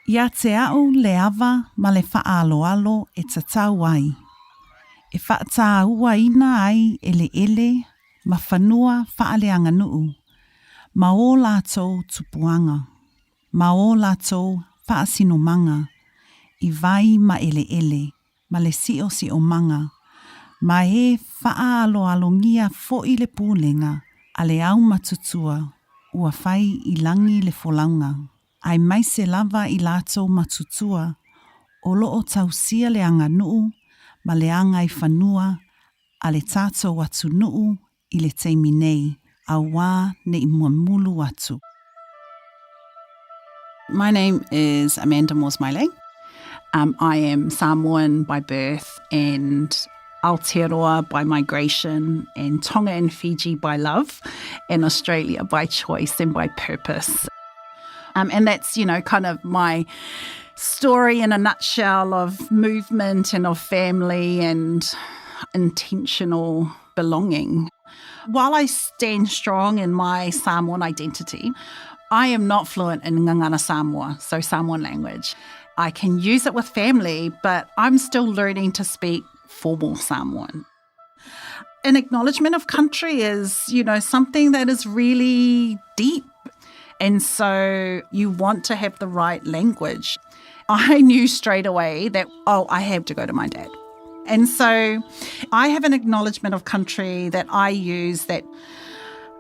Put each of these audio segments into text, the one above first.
Ia te au le ava ma le whaaloalo e tatau ai. E whaata ua ina ai ele ma whanua whaaleanga nuu. Ma o lātou tupuanga. Ma o lātou whaasinomanga. I vai ma ele, ma le sio manga. Ma e whaaloalongia fo i le pūlenga, a le au matutua, ua whai i langi le folaunga. Ai mai se lava i lātou matutua, o loo tausia le anga nuu, ma le anga i whanua, a le tātou atu nuu i le teimi nei, a wā ne i muamulu atu. My name is Amanda Morsmiley. I am Samoan by birth and Aotearoa by migration and Tonga and Fiji by love and Australia by choice and by purpose. And that's, kind of my story in a nutshell of movement and of family and intentional belonging. While I stand strong in my Samoan identity, I am not fluent in Ngangana Samoa, so Samoan language. I can use it with family, but I'm still learning to speak formal Samoan. An acknowledgement of country is, something that is really deep. And so you want to have the right language. I knew straight away that, I have to go to my dad. And so I have an acknowledgement of country that I use that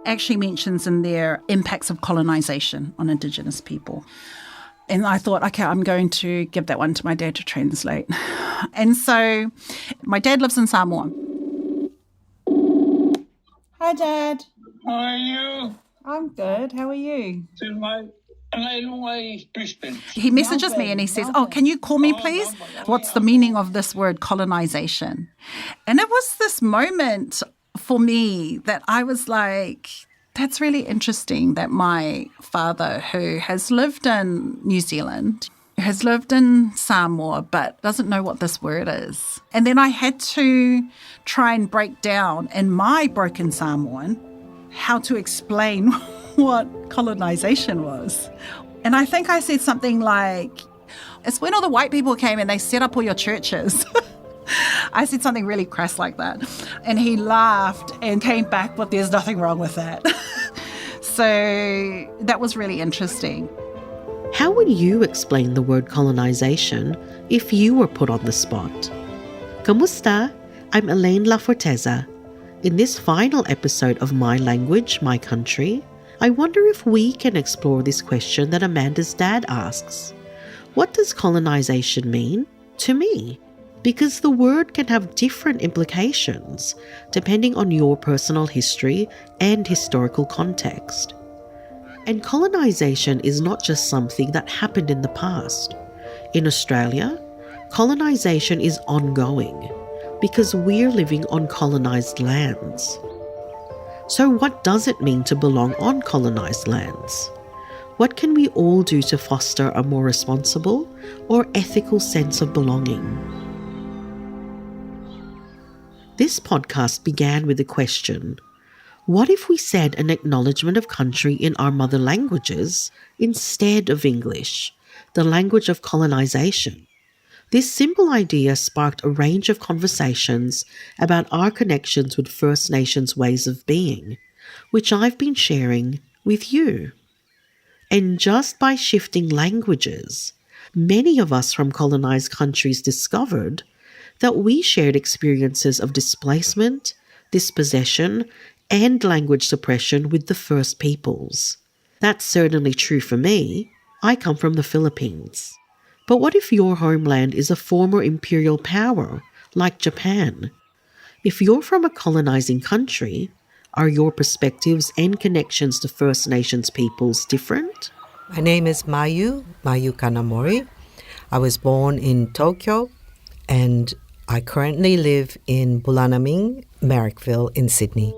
actually mentions in there impacts of colonisation on Indigenous people. And I thought, okay, I'm going to give that one to my dad to translate. And so my dad lives in Samoa. Hi, Dad. How are you? I'm good. How are you? Brisbane. He messages me and he says, can you call me, please? What's the meaning of this word colonisation? And it was this moment for me that I was like, that's really interesting that my father, who has lived in New Zealand, has lived in Samoa, but doesn't know what this word is. And then I had to try and break down in my broken Samoan how to explain what colonisation was. And I think I said something like, it's when all the white people came and they set up all your churches. I said something really crass like that. And he laughed and came back, but there's nothing wrong with that. So that was really interesting. How would you explain the word colonisation if you were put on the spot? Kamusta? I'm Elaine Laforteza. In this final episode of My Language, My Country, I wonder if we can explore this question that Amanda's dad asks. What does colonisation mean to me? Because the word can have different implications depending on your personal history and historical context. And colonisation is not just something that happened in the past. In Australia, colonisation is ongoing because we're living on colonised lands. So what does it mean to belong on colonised lands? What can we all do to foster a more responsible or ethical sense of belonging? This podcast began with the question, what if we said an acknowledgement of country in our mother languages instead of English, the language of colonisation? This simple idea sparked a range of conversations about our connections with First Nations ways of being, which I've been sharing with you. And just by shifting languages, many of us from colonised countries discovered that we shared experiences of displacement, dispossession, and language suppression with the First Peoples. That's certainly true for me. I come from the Philippines. But what if your homeland is a former imperial power, like Japan? If you're from a colonizing country, are your perspectives and connections to First Nations peoples different? My name is Mayu Kanamori. I was born in Tokyo, and I currently live in Bulanaming, Marrickville in Sydney.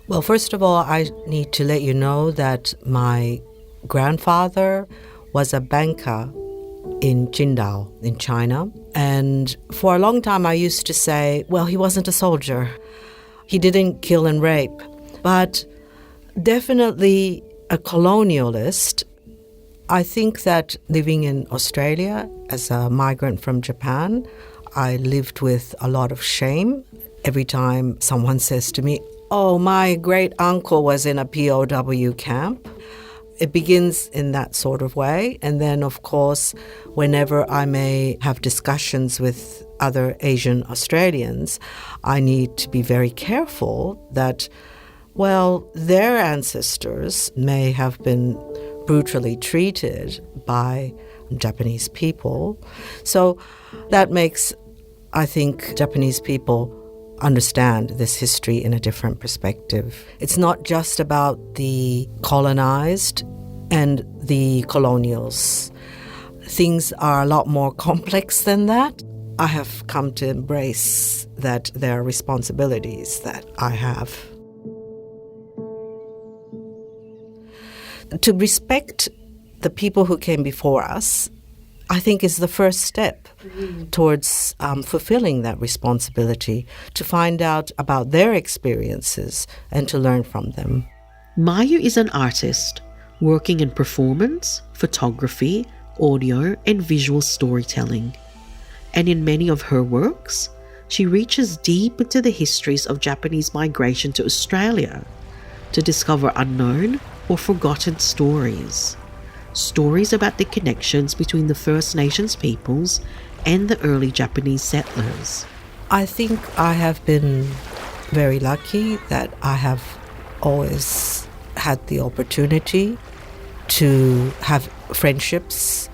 Well, first of all, I need to let you know that my grandfather was a banker in Qingdao in China. And for a long time, I used to say, well, he wasn't a soldier. He didn't kill and rape. But definitely a colonialist. I think that living in Australia as a migrant from Japan, I lived with a lot of shame. Every time someone says to me, "Oh, my great uncle was in a POW camp," it begins in that sort of way. And then, of course, whenever I may have discussions with other Asian Australians, I need to be very careful that, well, their ancestors may have been brutally treated by Japanese people. So that makes, I think, Japanese people understand this history in a different perspective. It's not just about the colonized and the colonials. Things are a lot more complex than that. I have come to embrace that there are responsibilities that I have. To respect the people who came before us, I think, is the first step towards fulfilling that responsibility, to find out about their experiences and to learn from them. Mayu is an artist working in performance, photography, audio, and visual storytelling. And in many of her works, she reaches deep into the histories of Japanese migration to Australia to discover unknown or forgotten stories. Stories about the connections between the First Nations peoples and the early Japanese settlers. I think I have been very lucky that I have always had the opportunity to have friendships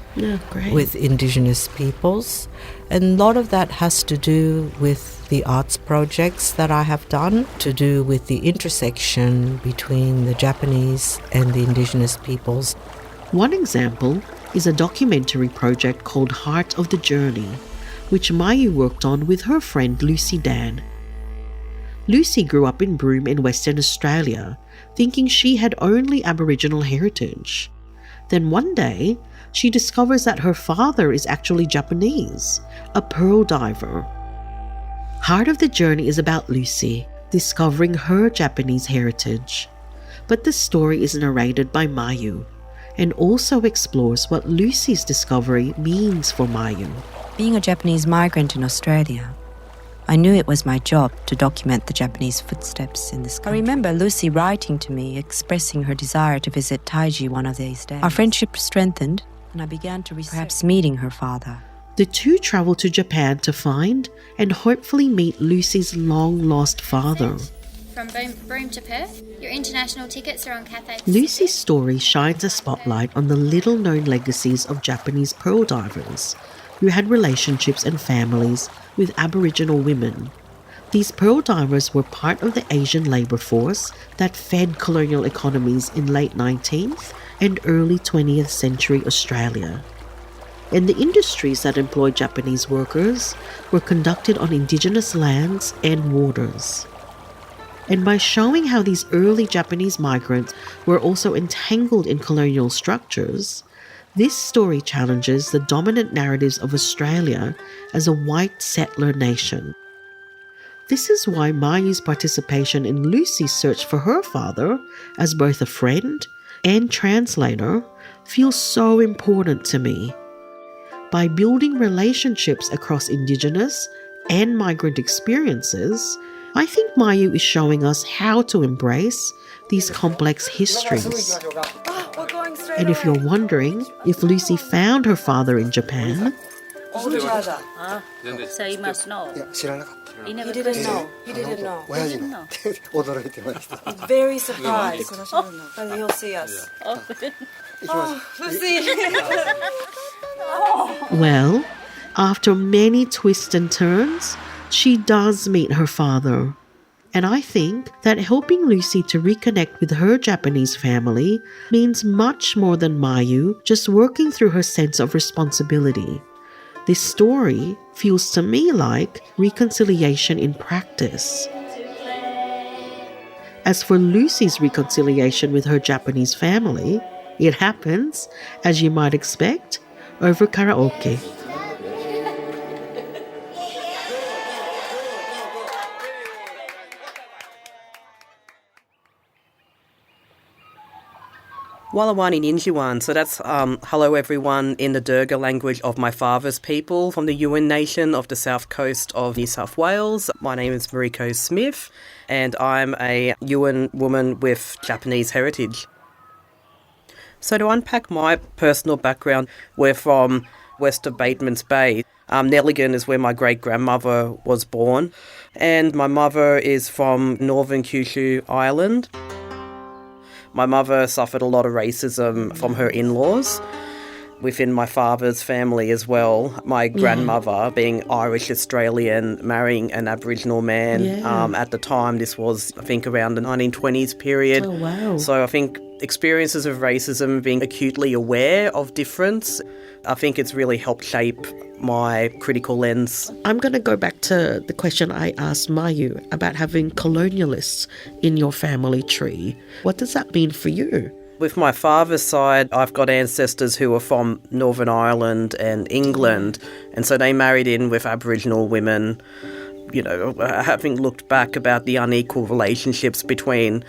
with Indigenous peoples. And a lot of that has to do with the arts projects that I have done, to do with the intersection between the Japanese and the Indigenous peoples. One example is a documentary project called Heart of the Journey, which Mayu worked on with her friend Lucy Dan. Lucy grew up in Broome in Western Australia, thinking she had only Aboriginal heritage. Then one day, she discovers that her father is actually Japanese, a pearl diver. Heart of the Journey is about Lucy discovering her Japanese heritage, but the story is narrated by Mayu and also explores what Lucy's discovery means for Mayu. Being a Japanese migrant in Australia, I knew it was my job to document the Japanese footsteps in this country. I remember Lucy writing to me, expressing her desire to visit Taiji one of these days. Our friendship strengthened, and I began to research, perhaps meeting her father. The two travel to Japan to find and hopefully meet Lucy's long-lost father. From Broome to Perth, your international tickets are on Cathay. Lucy's story shines a spotlight on the little-known legacies of Japanese pearl divers who had relationships and families with Aboriginal women. These pearl divers were part of the Asian labour force that fed colonial economies in late 19th and early 20th century Australia. And the industries that employed Japanese workers were conducted on Indigenous lands and waters. And by showing how these early Japanese migrants were also entangled in colonial structures, this story challenges the dominant narratives of Australia as a white settler nation. This is why Mayu's participation in Lucy's search for her father, as both a friend and translator, feels so important to me. By building relationships across Indigenous and migrant experiences, I think Mayu is showing us how to embrace these complex histories. And if you're wondering if Lucy found her father in Japan, So you must know. He didn't know. He didn't know. Very surprised. But he'll see us. Lucy! well, after many twists and turns, she does meet her father. And I think that helping Lucy to reconnect with her Japanese family means much more than Mayu just working through her sense of responsibility. This story feels to me like reconciliation in practice. As for Lucy's reconciliation with her Japanese family, it happens, as you might expect, over karaoke. Walawani Ninjuan, so that's hello everyone in the Durga language of my father's people from the Yuin Nation of the south coast of New South Wales. My name is Mariko Smith and I'm a Yuin woman with Japanese heritage. So to unpack my personal background, we're from west of Batemans Bay. Nelligan is where my great-grandmother was born, and my mother is from northern Kyushu Island. My mother suffered a lot of racism from her in-laws within my father's family as well. My grandmother, being Irish-Australian, marrying an Aboriginal man. At the time, this was, I think, around the 1920s period. Oh, wow. So I think experiences of racism, being acutely aware of difference, I think it's really helped shape my critical lens. I'm going to go back to the question I asked Mayu about having colonialists in your family tree. What does that mean for you? With my father's side, I've got ancestors who are from Northern Ireland and England, and so they married in with Aboriginal women. You know, having looked back about the unequal relationships between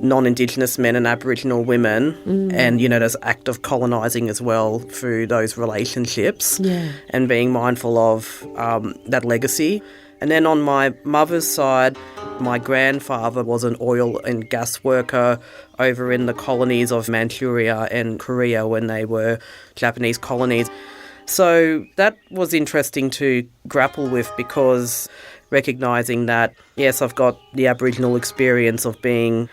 non-Indigenous men and Aboriginal women, and, you know, there's act of colonising as well through those relationships, and being mindful of that legacy. And then on my mother's side, my grandfather was an oil and gas worker over in the colonies of Manchuria and Korea when they were Japanese colonies. So that was interesting to grapple with, because recognising that, yes, I've got the Aboriginal experience of being,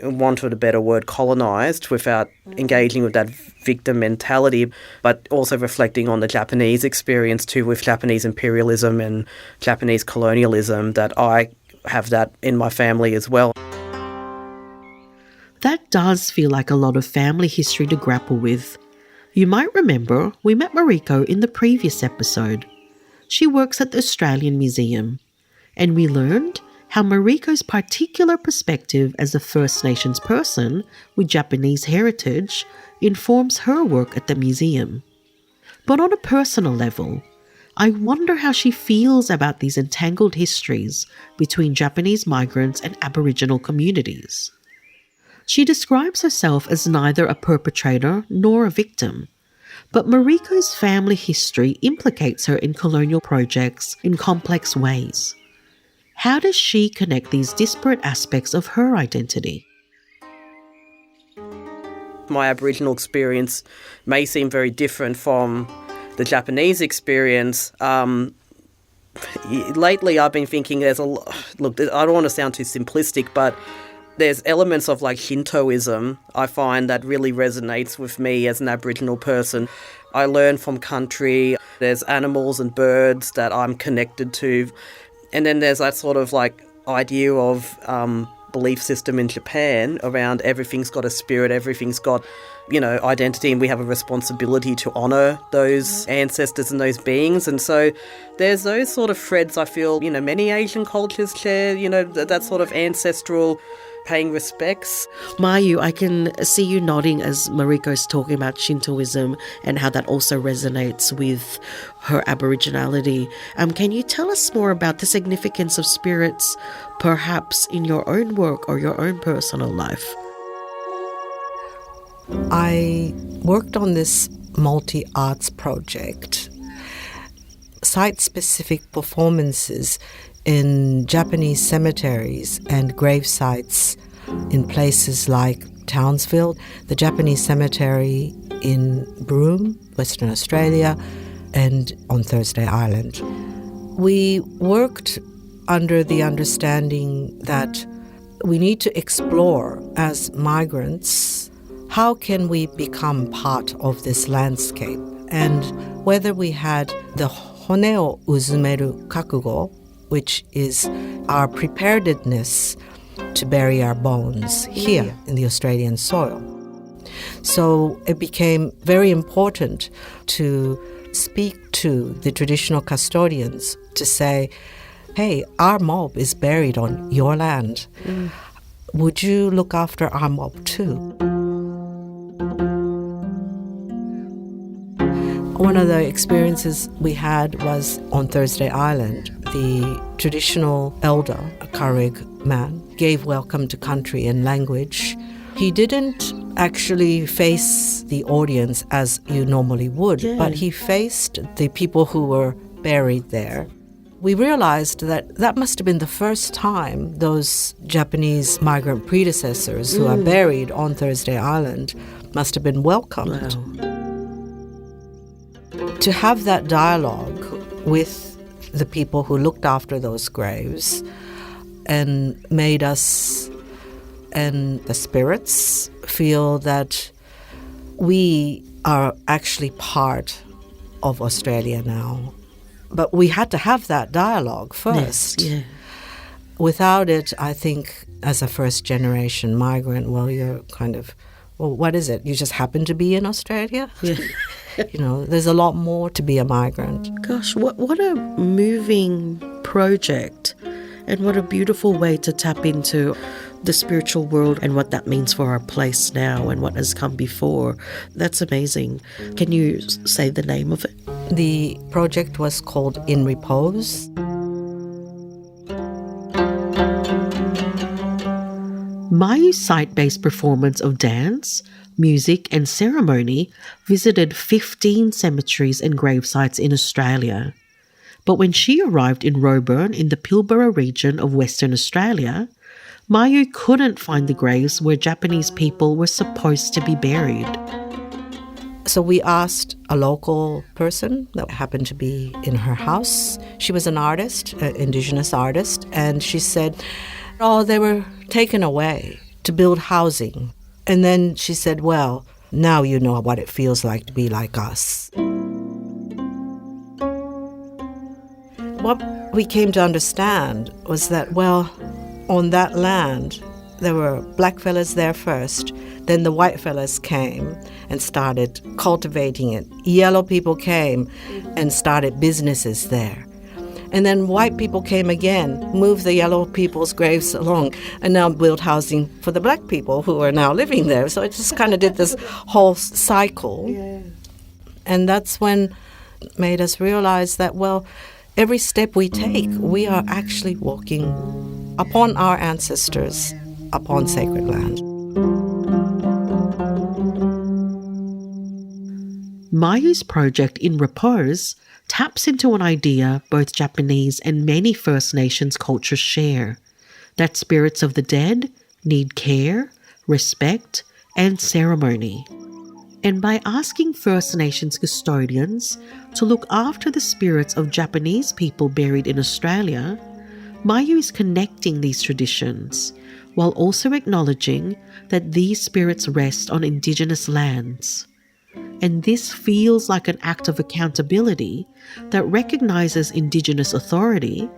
want of a better word, colonised without engaging with that victim mentality, but also reflecting on the Japanese experience too, with Japanese imperialism and Japanese colonialism, that I have that in my family as well. That does feel like a lot of family history to grapple with. You might remember we met Mariko in the previous episode. She works at the Australian Museum, and we learned how Mariko's particular perspective as a First Nations person with Japanese heritage informs her work at the museum. But on a personal level, I wonder how she feels about these entangled histories between Japanese migrants and Aboriginal communities. She describes herself as neither a perpetrator nor a victim, but Mariko's family history implicates her in colonial projects in complex ways. How does she connect these disparate aspects of her identity? My Aboriginal experience may seem very different from the Japanese experience. Lately I've been thinking there's look, I don't want to sound too simplistic, but there's elements of like Shintoism I find that really resonates with me as an Aboriginal person. I learn from country. There's animals and birds that I'm connected to. And then there's that sort of like idea of belief system in Japan around everything's got a spirit, everything's got, you know, identity, and we have a responsibility to honour those ancestors and those beings. And so there's those sort of threads I feel, you know, many Asian cultures share, you know, that sort of ancestral paying respects. Mayu, I can see you nodding as Mariko's talking about Shintoism and how that also resonates with her Aboriginality. Can you tell us more about the significance of spirits, perhaps in your own work or your own personal life? I worked on this multi-arts project, site-specific performances in Japanese cemeteries and grave sites in places like Townsville, the Japanese cemetery in Broome, Western Australia, and on Thursday Island. We worked under the understanding that we need to explore as migrants, how can we become part of this landscape? And whether we had the hone o uzumeru kakugo, which is our preparedness to bury our bones here in the Australian soil. So it became very important to speak to the traditional custodians to say, hey, our mob is buried on your land. Would you look after our mob too? One of the experiences we had was on Thursday Island. The traditional elder, a Khareg man, gave welcome to country and language. He didn't actually face the audience as you normally would, but he faced the people who were buried there. We realized that must have been the first time those Japanese migrant predecessors who are buried on Thursday Island must have been welcomed. Wow. To have that dialogue with the people who looked after those graves and made us and the spirits feel that we are actually part of Australia now. But we had to have that dialogue first. Yes, yeah. Without it, I think, as a first-generation migrant, well, you're kind of, well, what is it? You just happen to be in Australia? Yeah. You know, there's a lot more to be a migrant. Gosh, what a moving project, and what a beautiful way to tap into the spiritual world and what that means for our place now and what has come before. That's amazing. Can you say the name of it? The project was called In Repose. Mayu's site-based performance of dance, music and ceremony visited 15 cemeteries and gravesites in Australia. But when she arrived in Roebourne in the Pilbara region of Western Australia, Mayu couldn't find the graves where Japanese people were supposed to be buried. So we asked a local person that happened to be in her house. She was an artist, an Indigenous artist, and she said, oh, they were taken away to build housing. And then she said, well, now you know what it feels like to be like us. What we came to understand was that, well, on that land, there were black fellas there first. Then the white fellas came and started cultivating it. Yellow people came and started businesses there. And then white people came again, moved the yellow people's graves along, and now built housing for the black people who are now living there. So it just kind of did this whole cycle. Yeah. And that's when it made us realize that, well, every step we take, we are actually walking upon our ancestors, upon sacred land. Mayu's project In Repose taps into an idea both Japanese and many First Nations cultures share, that spirits of the dead need care, respect, and ceremony. And by asking First Nations custodians to look after the spirits of Japanese people buried in Australia, Mayu is connecting these traditions while also acknowledging that these spirits rest on Indigenous lands. And this feels like an act of accountability that recognises Indigenous authority,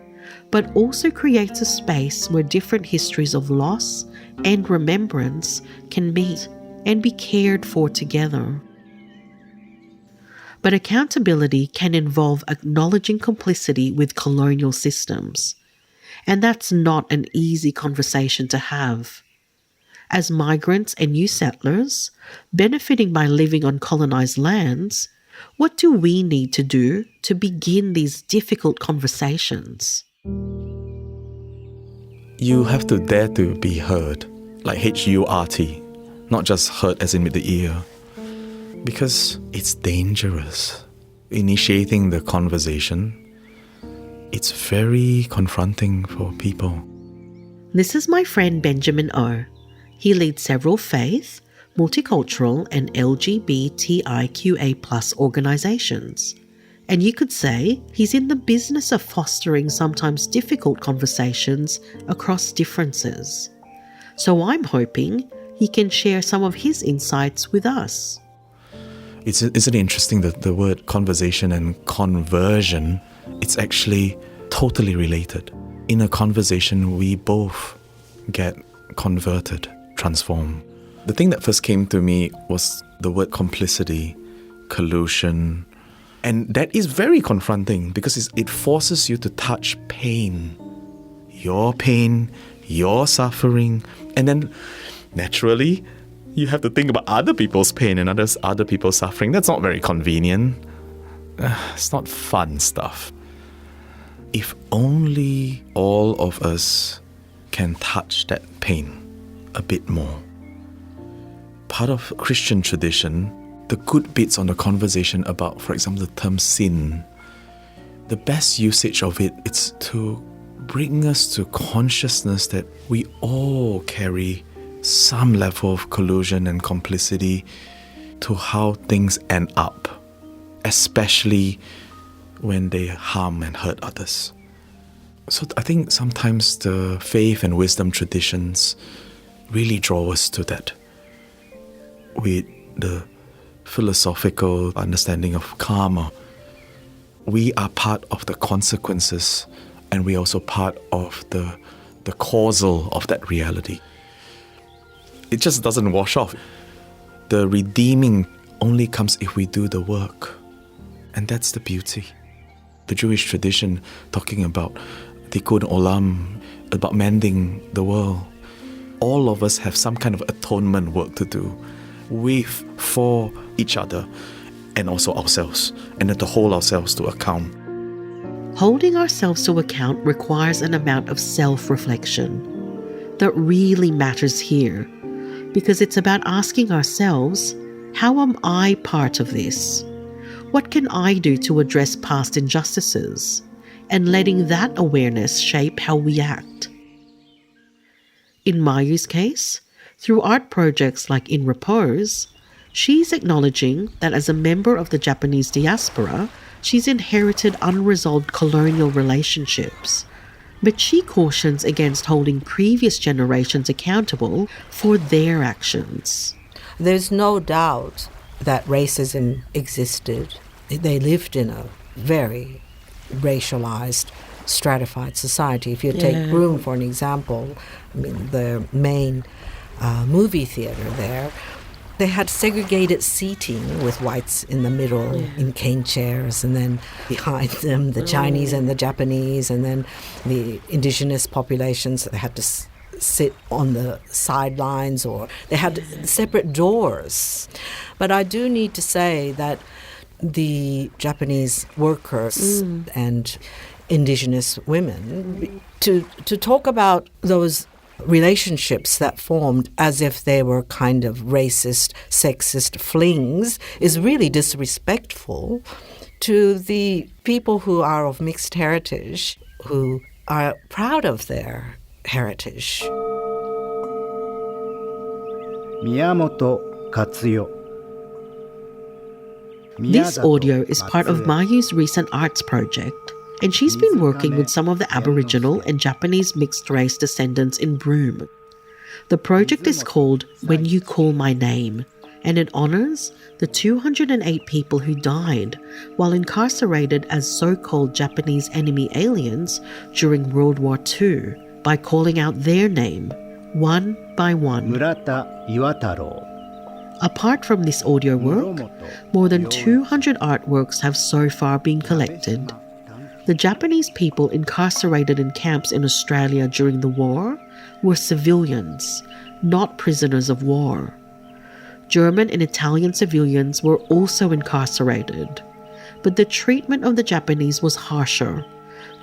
but also creates a space where different histories of loss and remembrance can meet and be cared for together. But accountability can involve acknowledging complicity with colonial systems, and that's not an easy conversation to have. As migrants and new settlers, benefiting by living on colonised lands, what do we need to do to begin these difficult conversations? You have to dare to be heard, like H-U-R-T, not just heard as in with the ear, because it's dangerous. Initiating the conversation, it's very confronting for people. This is my friend Benjamin O. He leads several faith, multicultural and LGBTIQA+ organisations. And you could say he's in the business of fostering sometimes difficult conversations across differences. So I'm hoping he can share some of his insights with us. Isn't it interesting that the word conversation and conversion, it's actually totally related. In a conversation, we both get converted, transformed. The thing that first came to me was the word complicity, collusion, and that is very confronting because it forces you to touch pain, your suffering, and then naturally you have to think about other people's pain and other people's suffering. That's not very convenient. It's not fun stuff. If only all of us can touch that pain a bit more. part of Christian tradition, the good bits on the conversation about, for example, the term sin, the best usage of it is to bring us to consciousness that we all carry some level of collusion and complicity to how things end up, especially when they harm and hurt others. So I think sometimes the faith and wisdom traditions really draw us to that. With the philosophical understanding of karma, we are part of the consequences, and we are also part of the causal of that reality. It just doesn't wash off. The redeeming only comes if we do the work. And that's the beauty. The Jewish tradition talking about tikkun olam, about mending the world. All of us have some kind of atonement work to do with, for each other, and also ourselves, and then to hold ourselves to account. Holding ourselves to account requires an amount of self-reflection that really matters here, because it's about asking ourselves, how am I part of this? What can I do to address past injustices? And letting that awareness shape how we act. In Mayu's case, through art projects like In Repose, she's acknowledging that as a member of the Japanese diaspora, she's inherited unresolved colonial relationships. But she cautions against holding previous generations accountable for their actions. There's no doubt that racism existed. They lived in a very racialized, stratified society. If you take Broome, for an example, I mean, the main movie theater there, they had segregated seating with whites in the middle in cane chairs, and then behind them the Chinese and the Japanese, and then the indigenous populations, they had to sit on the sidelines, or they had separate doors. But I do need to say that the Japanese workers and indigenous women, to talk about those relationships that formed as if they were kind of racist, sexist flings is really disrespectful to the people who are of mixed heritage, who are proud of their heritage. Miyamoto Katsuyo. This audio is part of Mayu's recent arts project, and she's been working with some of the Aboriginal and Japanese mixed-race descendants in Broome. The project is called When You Call My Name, and it honours the 208 people who died while incarcerated as so-called Japanese enemy aliens during World War II by calling out their name, one by one. Apart from this audio work, more than 200 artworks have so far been collected. The Japanese people incarcerated in camps in Australia during the war were civilians, not prisoners of war. German and Italian civilians were also incarcerated, but the treatment of the Japanese was harsher,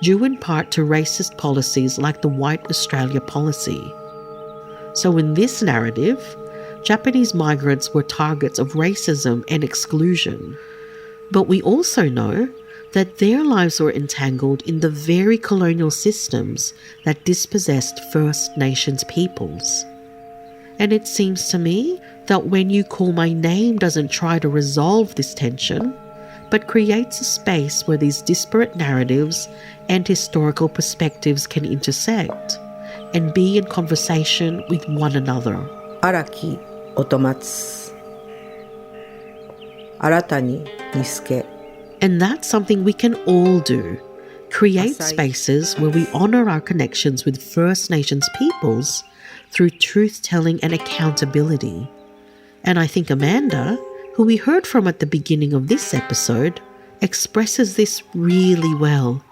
due in part to racist policies like the White Australia policy. So in this narrative, Japanese migrants were targets of racism and exclusion. But we also know that their lives were entangled in the very colonial systems that dispossessed First Nations peoples. And it seems to me that When You Call My Name doesn't try to resolve this tension, but creates a space where these disparate narratives and historical perspectives can intersect and be in conversation with one another. Araki otomatsu. Arata ni nisuke. And that's something we can all do. Create spaces where we honour our connections with First Nations peoples through truth-telling and accountability. And I think Amanda, who we heard from at the beginning of this episode, expresses this really well.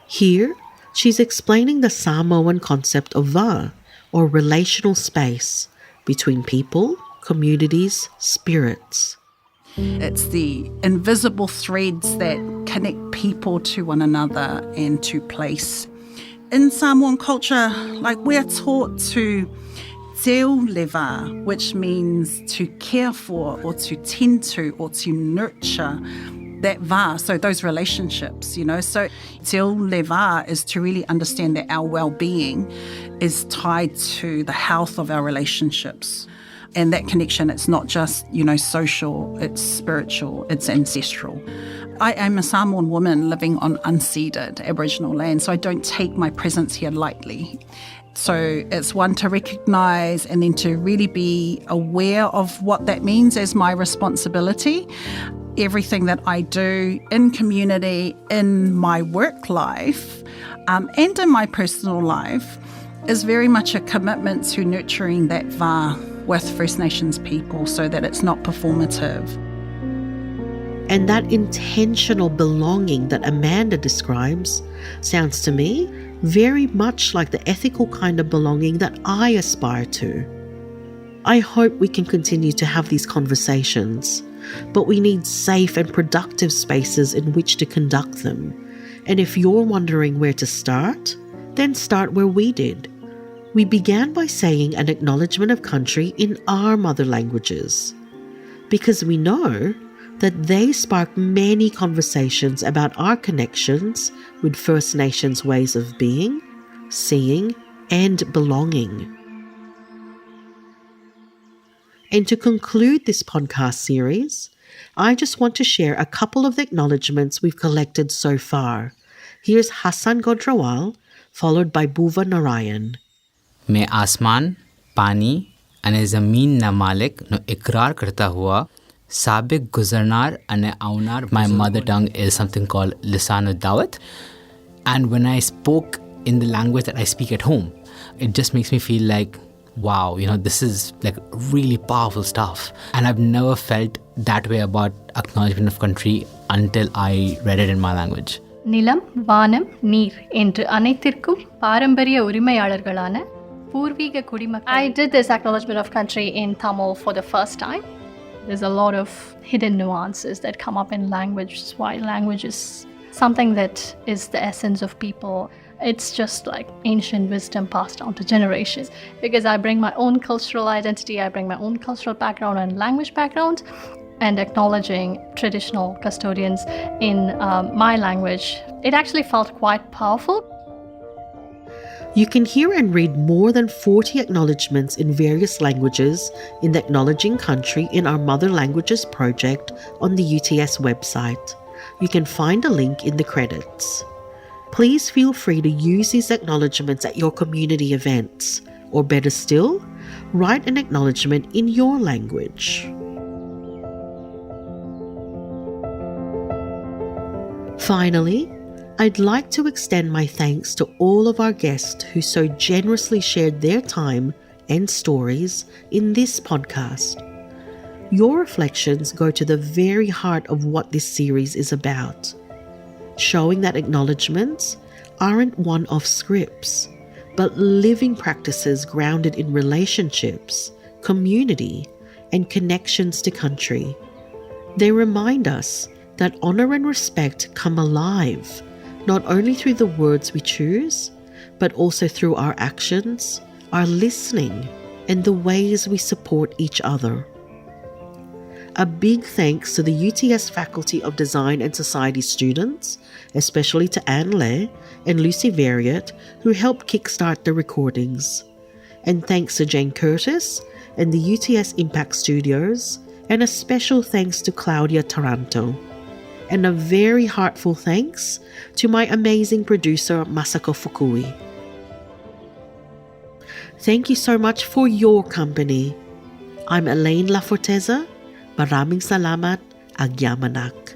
Here, she's explaining the Samoan concept of va, or relational space, between people, communities, spirits. It's the invisible threads that connect people to one another and to place. In Samoan culture, like we're taught to Fainu'ulelei, which means to care for or to tend to or to nurture that va, so those relationships, So Fainu'ulelei is to really understand that our well-being is tied to the health of our relationships. And that connection, it's not just, social, it's spiritual, it's ancestral. I am a Samoan woman living on unceded Aboriginal land, so I don't take my presence here lightly. So it's one to recognise and then to really be aware of what that means as my responsibility. Everything that I do in community, in my work life, and in my personal life is very much a commitment to nurturing that va with First Nations people so that it's not performative. And that intentional belonging that Amanda describes sounds to me very much like the ethical kind of belonging that I aspire to. I hope we can continue to have these conversations, but we need safe and productive spaces in which to conduct them. And if you're wondering where to start, then start where we did. We began by saying an acknowledgement of country in our mother languages, because we know that they spark many conversations about our connections with First Nations ways of being, seeing, and belonging. And to conclude this podcast series, I just want to share a couple of the acknowledgements we've collected so far. Here's Hassan Godrawal, followed by Buva Narayan. मैं आसमान, पानी अने ज़मीन ना मालिक no इकरार करता हुआ साबिक गुजरनार अने आवनार. My mother tongue is something called Lisan al-Dawat, and when I spoke in the language that I speak at home, it just makes me feel like, wow, this is like really powerful stuff. And I've never felt that way about acknowledgement of country until I read it in my language. நிலம், வானம், நீர் என்று அனைத்திற்கும் பாரம்பரிய உரிமையாளர்களான பூர்வீக குடிமக்கள். I did this acknowledgement of country in Tamil for the first time. There's a lot of hidden nuances that come up in language, why language is something that is the essence of people. It's just like ancient wisdom passed down to generations. Because I bring my own cultural identity, I bring my own cultural background and language background, and acknowledging traditional custodians in my language, it actually felt quite powerful. You can hear and read more than 40 acknowledgements in various languages in the Acknowledging Country in Our Mother Languages project on the UTS website. You can find a link in the credits. Please feel free to use these acknowledgements at your community events, or better still, write an acknowledgement in your language. Finally, I'd like to extend my thanks to all of our guests who so generously shared their time and stories in this podcast. Your reflections go to the very heart of what this series is about, showing that acknowledgements aren't one-off scripts, but living practices grounded in relationships, community, and connections to country. They remind us that honor and respect come alive, not only through the words we choose, but also through our actions, our listening, and the ways we support each other. A big thanks to the UTS Faculty of Design and Society students, especially to Anne Le and Lucy Variet, who helped kickstart the recordings. And thanks to Jane Curtis and the UTS Impact Studios, and a special thanks to Claudia Taranto. And a very heartfelt thanks to my amazing producer, Masako Fukui. Thank you so much for your company. I'm Elaine La Forteza. Maraming salamat. Agyamanak.